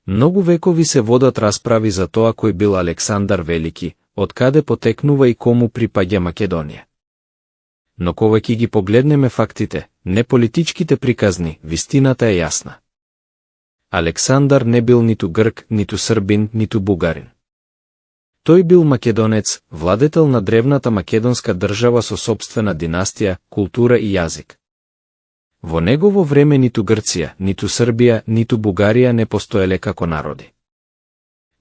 Многу векови се водат расправи за тоа кој бил Александар Велики, од каде потекнува и кому припаѓа Македонија. Но кога ќе ги погледнеме фактите, не политичките приказни, вистината е јасна. Александар не бил ниту грк, ниту србин, ниту бугарин. Тој бил македонец, владетел на древната македонска држава со сопствена династија, култура и јазик. Во негово време ниту Грција, ниту Србија, ниту Бугарија не постоеле како народи.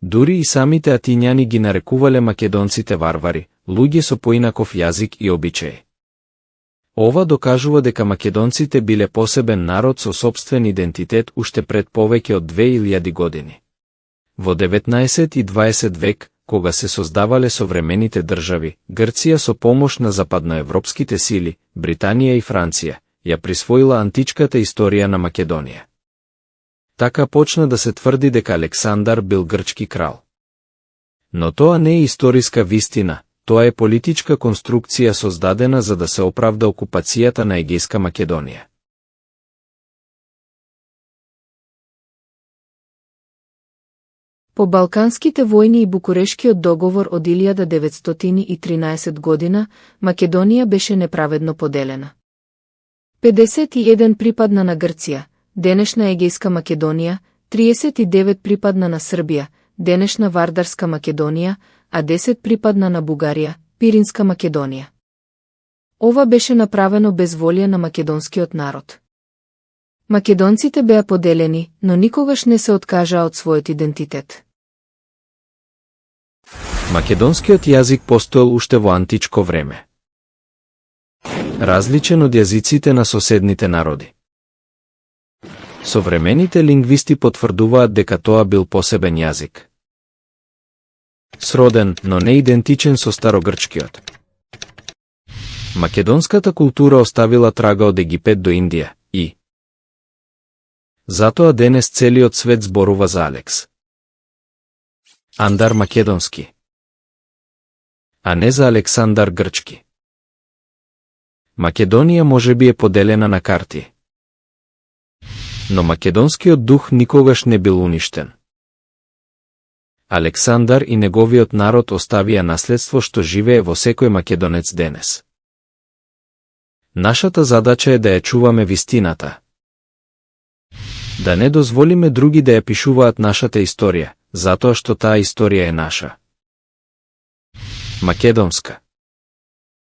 Дури и самите атињани ги нарекувале македонците варвари, луѓе со поинаков јазик и обичаи. Ова докажува дека македонците биле посебен народ со сопствен идентитет уште пред повеќе од 2000 години. Во 19 и 20 век, кога се создавале современите држави, Грција со помош на западноевропските сили, Британија и Франција, ја присвоила античката историја на Македонија. Така почна да се тврди дека Александар бил грчки крал. Но тоа не е историска вистина, тоа е политичка конструкција создадена за да се оправда окупацијата на Егејска Македонија. По Балканските војни и Букурешкиот договор од 1913 година, Македонија беше неправедно поделена. 51 припадна на Грција, денешна Егејска Македонија, 39 припадна на Србија, денешна Вардарска Македонија, а 10 припадна на Бугарија, Пиринска Македонија. Ова беше направено без волја на македонскиот народ. Македонците беа поделени, но никогаш не се откажаа од својот идентитет. Македонскиот јазик постоел уште во античко време. Различен од јазиците на соседните народи. Современите лингвисти потврдуваат дека тоа бил посебен јазик. Сроден, но не идентичен со старогрчкиот. Македонската култура оставила трага од Египет до Индија и затоа денес целиот свет зборува за Алекс Андар македонски, а не за Александар грчки. Македонија можеби е поделена на карти, но македонскиот дух никогаш не бил уништен. Александар и неговиот народ оставија наследство што живее во секој македонец денес. Нашата задача е да ја чуваме вистината. Да не дозволиме други да ја пишуваат нашата историја, затоа што таа историја е наша. Македонска.